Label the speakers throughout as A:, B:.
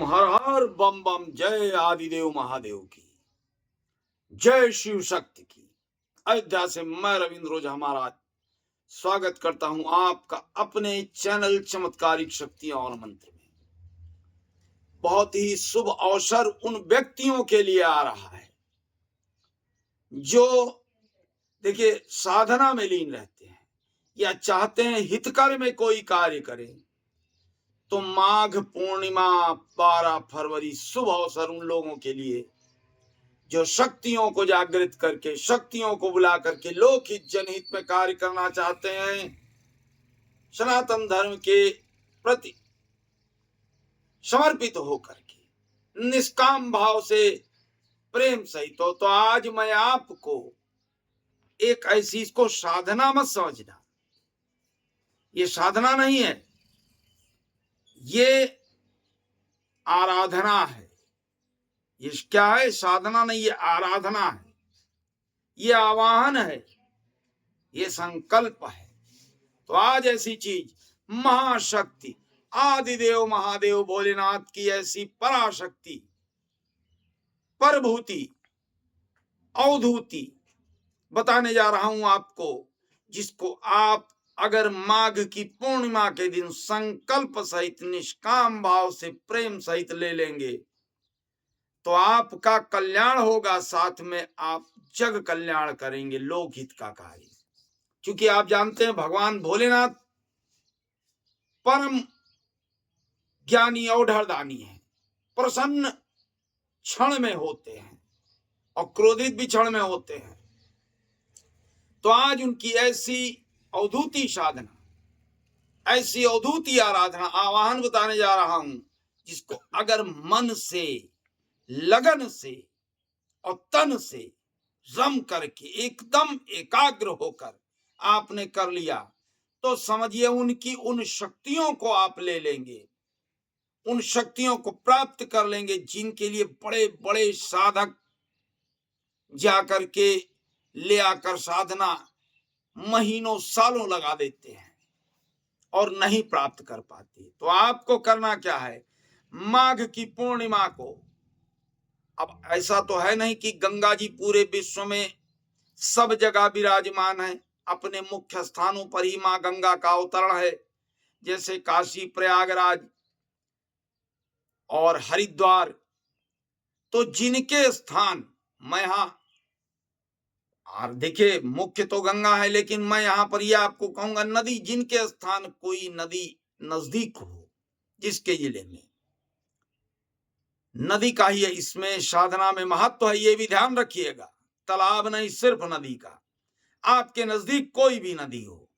A: ओम हर हर बम बम। जय आदिदेव महादेव की जय। शिव शक्ति की। अयोध्या से मैं रविंद्र ओझा महाराज स्वागत करता हूं आपका अपने चैनल चमत्कारिक शक्तियां और मंत्र में। बहुत ही शुभ अवसर उन व्यक्तियों के लिए आ रहा है जो देखिए साधना में लीन रहते हैं या चाहते हैं हितकर में कोई कार्य करें। तो माघ पूर्णिमा 12 फरवरी शुभ अवसर उन लोगों के लिए जो शक्तियों को जागृत करके, शक्तियों को बुला करके लोकहित जनहित में कार्य करना चाहते हैं, सनातन धर्म के प्रति समर्पित होकर के निष्काम भाव से प्रेम सहित हो। तो आज मैं आपको एक ऐसी, इसको साधना मत समझना, ये साधना नहीं है, ये आराधना है। ये क्या है? साधना नहीं, ये आराधना है, ये आवाहन है, ये संकल्प है। तो आज ऐसी चीज महाशक्ति आदिदेव महादेव भोलेनाथ की ऐसी पराशक्ति, परभूति, अवधूति बताने जा रहा हूं आपको, जिसको आप अगर माघ की पूर्णिमा के दिन संकल्प सहित निष्काम भाव से प्रेम सहित ले लेंगे तो आपका कल्याण होगा, साथ में आप जग कल्याण करेंगे, लोकहित का कार्य। क्योंकि आप जानते हैं भगवान भोलेनाथ परम ज्ञानी औढ़दानी है, प्रसन्न क्षण में होते हैं और क्रोधित भी क्षण में होते हैं। तो आज उनकी ऐसी अवधूति साधना, ऐसी अवधूति आराधना, आवाहन बताने जा रहा हूं, जिसको अगर मन से, लगन से और तन से रम करके एकदम एकाग्र होकर आपने कर लिया तो समझिए उनकी उन शक्तियों को आप ले लेंगे, उन शक्तियों को प्राप्त कर लेंगे जिनके लिए बड़े बड़े साधक जाकर के ले आकर साधना महीनों सालों लगा देते हैं और नहीं प्राप्त कर पाते। तो आपको करना क्या है? माघ की पूर्णिमा को, अब ऐसा तो है नहीं कि गंगा जी पूरे विश्व में सब जगह विराजमान है, अपने मुख्य स्थानों पर ही मां गंगा का अवतरण है, जैसे काशी, प्रयागराज और हरिद्वार। तो जिनके स्थान, मैं यहां, और देखिए मुख्य तो गंगा है, लेकिन मैं यहां पर यह आपको कहूंगा नदी, जिनके स्थान कोई नदी नजदीक हो, जिसके जिले में नदी का ही है, इसमें साधना में महत्व है, ये भी ध्यान रखिएगा। तालाब नहीं, सिर्फ नदी का। आपके नजदीक कोई भी नदी हो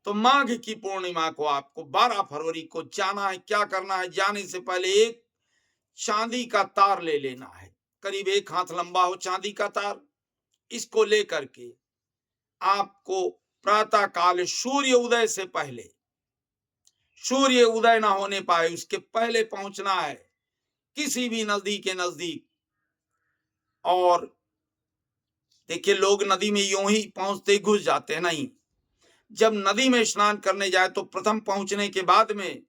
A: तो माघ की पूर्णिमा को आपको 12 फरवरी को जाना है। क्या करना है? जाने से पहले एक चांदी का तार ले लेना है, करीब 1 हाथ लंबा हो चांदी का तार। इसको लेकर के आपको प्रातः काल सूर्य उदय से पहले, सूर्य उदय ना होने पाए उसके पहले पहुंचना है किसी भी नदी के नजदीक। और देखिए लोग नदी में यूं ही पहुंचते ही घुस जाते हैं, नहीं, जब नदी में स्नान करने जाए तो प्रथम पहुंचने के बाद में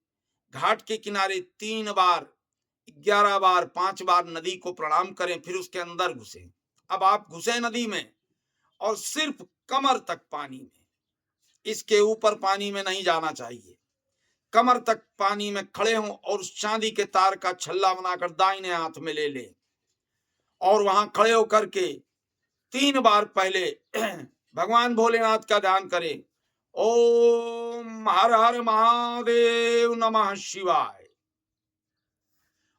A: घाट के किनारे 3 बार, 11 बार, 5 बार नदी को प्रणाम करें, फिर उसके अंदर घुसे। अब आप घुसे नदी में और सिर्फ कमर तक पानी में, इसके ऊपर पानी में नहीं जाना चाहिए, कमर तक पानी में खड़े हों और उस चांदी के तार का छल्ला बनाकर दाहिने हाथ में ले लें और वहां खड़े होकर के 3 बार पहले भगवान भोलेनाथ का ध्यान करें। ओम हर हर महादेव नमः शिवाय।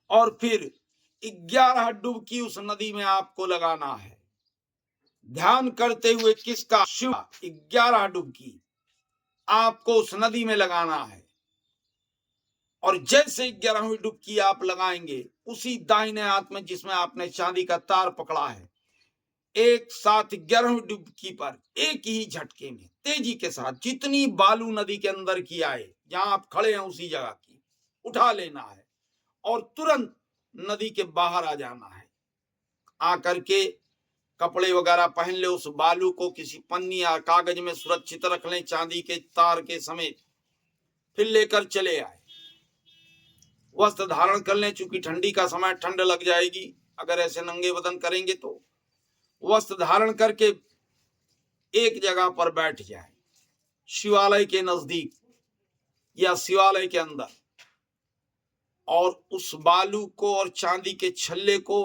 A: और फिर 11 डुबकी उस नदी में आपको लगाना है, ध्यान करते हुए। किसका? शिव। 11 डुबकी आपको उस नदी में लगाना है। और जैसे 11वीं डुबकी आप लगाएंगे, उसी दाहिने हाथ में जिसमें आपने चांदी का तार पकड़ा है, एक साथ 11वीं डुबकी पर एक ही झटके में तेजी के साथ जितनी बालू नदी के अंदर की आए, जहां आप खड़े हैं उसी जगह की उठा लेना है और तुरंत नदी के बाहर आ जाना है। आकर के कपड़े वगैरह पहन ले, उस बालू को किसी पन्नी या कागज में सुरक्षित रख लें चांदी के तार के समेत, फिर लेकर चले आए। वस्त्र धारण कर लें, चूंकि ठंडी का समय, ठंड लग जाएगी अगर ऐसे नंगे बदन करेंगे तो। वस्त्र धारण करके एक जगह पर बैठ जाए, शिवालय के नजदीक या शिवालय के अंदर, और उस बालू को और चांदी के छल्ले को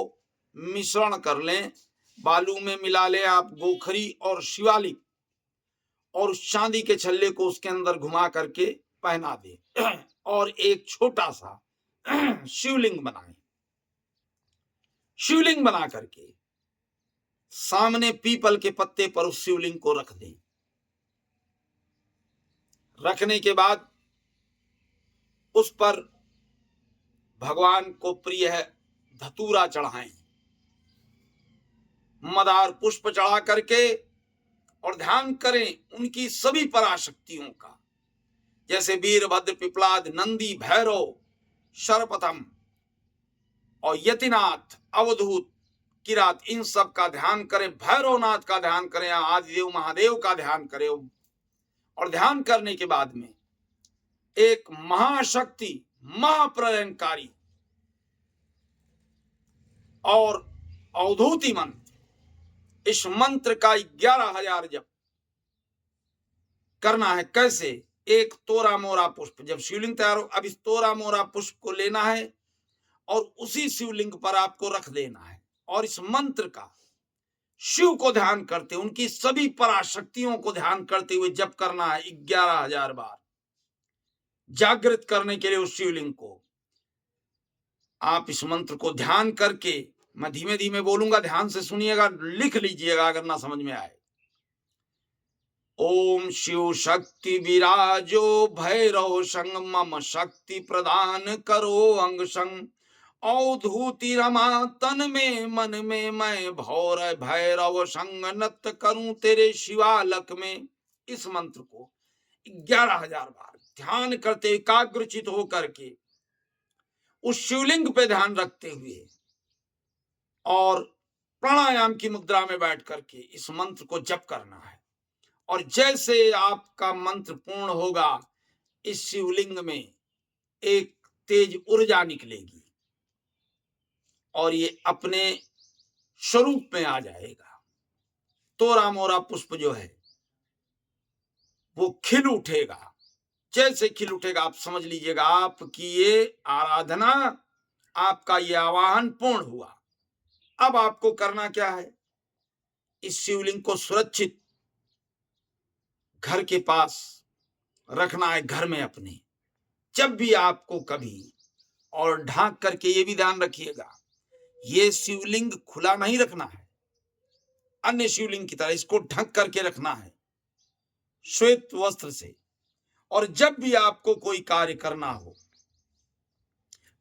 A: मिश्रण कर लें। बालू में मिला लें आप गोखरी और शिवालिक, और उस चांदी के छल्ले को उसके अंदर घुमा करके पहना दें और एक छोटा सा शिवलिंग बनाएं। शिवलिंग बना करके सामने पीपल के पत्ते पर उस शिवलिंग को रख दें। रखने के बाद उस पर भगवान को प्रिय है धतूरा चढ़ाएं, मदार पुष्प चढ़ा करके, और ध्यान करें उनकी सभी पराशक्तियों का, जैसे वीरभद्र, पिपलाद, नंदी, भैरव, सर्वप्रथम और यतिनाथ, अवधूत, किरात, इन सब का ध्यान करें। भैरवनाथ का ध्यान करें, आदिदेव महादेव का ध्यान करें। और ध्यान करने के बाद में एक महाशक्ति, महाप्रलयंकारी और अवधूति मंत्र, इस मंत्र का 11,000 जप करना है। कैसे? एक तोरा मोरा पुष्प, जब शिवलिंग तैयार हो, अब इस तोरा मोरा पुष्प को लेना है और उसी शिवलिंग पर आपको रख देना है, और इस मंत्र का शिव को ध्यान करते, उनकी सभी पराशक्तियों को ध्यान करते हुए जप करना है 11,000 बार। जागृत करने के लिए उस शिवलिंग को आप इस मंत्र को ध्यान करके, मैं धीमे धीमे बोलूंगा, ध्यान से सुनिएगा, लिख लीजिएगा अगर ना समझ में आए। ओम शिव शक्ति विराजो भैरव संग, मम शक्ति प्रदान करो अंग संग। अवधूति रमा तन में, मन में मैं भौर भैरव संग, नत करूं तेरे शिवालक में। इस मंत्र को 11,000 बार ध्यान करते, एकाग्रचित होकर के उस शिवलिंग पे ध्यान रखते हुए और प्राणायाम की मुद्रा में बैठ करके इस मंत्र को जप करना है। और जैसे आपका मंत्र पूर्ण होगा, इस शिवलिंग में एक तेज ऊर्जा निकलेगी और ये अपने स्वरूप में आ जाएगा। तोरा मोरा पुष्प जो है वो खिल उठेगा। जैसे खिल उठेगा, आप समझ लीजिएगा आपकी ये आराधना, आपका ये आवाहन पूर्ण हुआ। अब आपको करना क्या है? इस शिवलिंग को सुरक्षित घर के पास रखना है, घर में अपने। जब भी आपको कभी, और ढांक करके ये भी ध्यान रखिएगा, ये शिवलिंग खुला नहीं रखना है अन्य शिवलिंग की तरह, इसको ढक करके रखना है श्वेत वस्त्र से। और जब भी आपको कोई कार्य करना हो,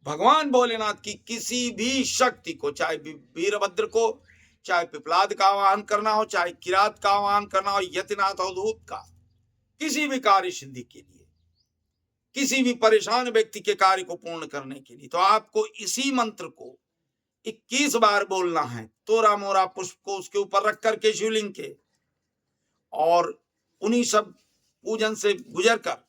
A: भगवान भोलेनाथ की किसी भी शक्ति को, चाहे वीरभद्र को, चाहे पिपलाद का आवाहन करना हो, चाहे किरात का आवाहन करना हो, यतिनाथ अवधूत का, किसी भी कार्य सिद्धि के लिए, किसी भी परेशान व्यक्ति के कार्य को पूर्ण करने के लिए, तो आपको इसी मंत्र को 21 बार बोलना है। तोरा मोरा पुष्प को उसके ऊपर रख करके शिवलिंग के, और उन्हीं सब पूजन से गुजर कर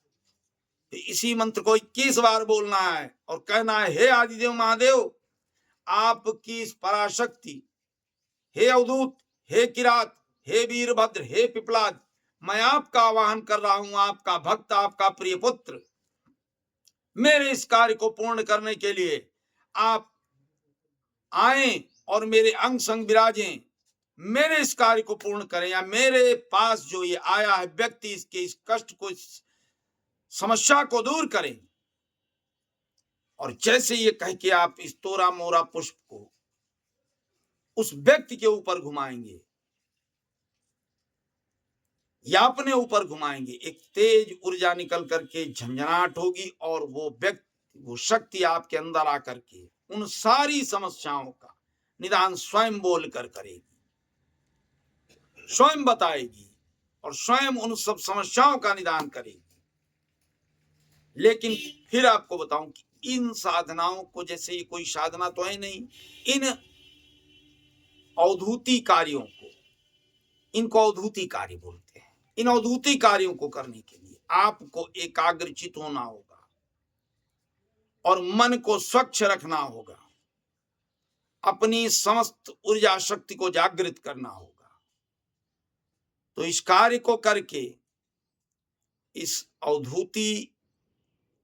A: इसी मंत्र को 21 बार बोलना है और कहना है, हे आदिदेव महादेव, आपकी इस पराशक्ति, हे अवधूत, हे किरात, हे वीरभद्र, हे पिपलाद, मैं आपका आवाहन कर रहा हूं, आपका भक्त, आपका प्रिय पुत्र, मेरे इस कार्य को पूर्ण करने के लिए आप आए और मेरे अंग संग विराजें, मेरे इस कार्य को पूर्ण करें, या मेरे पास जो ये आया है व्यक्ति, इसके इस कष्ट को, इस समस्या को दूर करें। और जैसे ये कह के आप इस तोरा मोरा पुष्प को उस व्यक्ति के ऊपर घुमाएंगे या अपने ऊपर घुमाएंगे, एक तेज ऊर्जा निकल करके झंझनाहट होगी, और वो व्यक्ति, वो शक्ति आपके अंदर आकर के उन सारी समस्याओं का निदान स्वयं बोलकर करेगी, स्वयं बताएगी और स्वयं उन सब समस्याओं का निदान करेगी। लेकिन फिर आपको बताऊं कि इन साधनाओं को, जैसे ये कोई साधना तो है नहीं, इन अवधूति कार्यों को, इनको अवधूति कार्य बोलते हैं। इन अवधूति कार्यों को करने के लिए आपको एकाग्रचित होना होगा, और मन को स्वच्छ रखना होगा, अपनी समस्त ऊर्जा शक्ति को जागृत करना होगा। तो इस कार्य को करके, इस अवधूति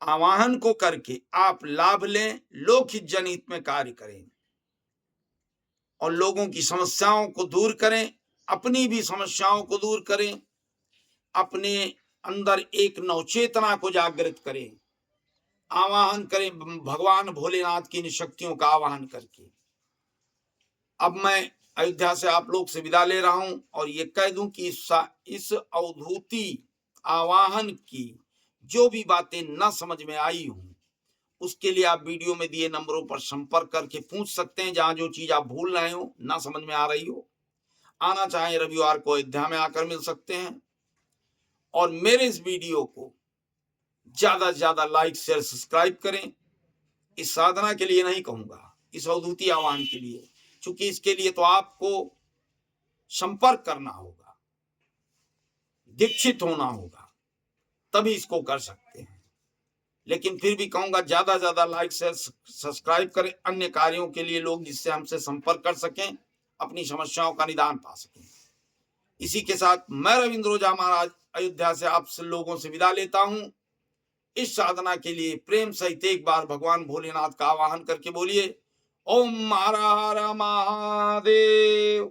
A: आवाहन को करके आप लाभ लें, लोकहित जनहित में कार्य करें और लोगों की समस्याओं को दूर करें, अपनी भी समस्याओं को दूर करें, अपने अंदर एक नवचेतना को जागृत करें, आवाहन करें भगवान भोलेनाथ की इन शक्तियों का आवाहन करके। अब मैं अयोध्या से आप लोग से विदा ले रहा हूं और ये कह दूं कि इस अवधूति आवाहन की जो भी बातें न समझ में आई हूं, उसके लिए आप वीडियो में दिए नंबरों पर संपर्क करके पूछ सकते हैं। जहां जो चीज आप भूल रहे हो, ना समझ में आ रही हो, आना चाहें रविवार को अयोध्या में आकर मिल सकते हैं। और मेरे इस वीडियो को ज्यादा से ज्यादा लाइक शेयर सब्सक्राइब करें। इस साधना के लिए नहीं कहूंगा, इस अवधूति आह्वान के लिए, क्योंकि इसके लिए तो आपको संपर्क करना होगा, दीक्षित होना होगा, तभी इसको कर सकते हैं। लेकिन फिर भी कहूंगा ज्यादा से ज्यादा लाइक शेयर सब्सक्राइब करें, अन्य कार्यों के लिए लोग जिससे हमसे संपर्क कर सकें, अपनी समस्याओं का निदान पा सकें। इसी के साथ मैं रविंद्र ओझा महाराज अयोध्या से आप लोगों से विदा लेता हूं। इस साधना के लिए प्रेम सहित एक बार भगवान भोलेनाथ का आवाहन करके बोलिए, ओम हर हर महादेव।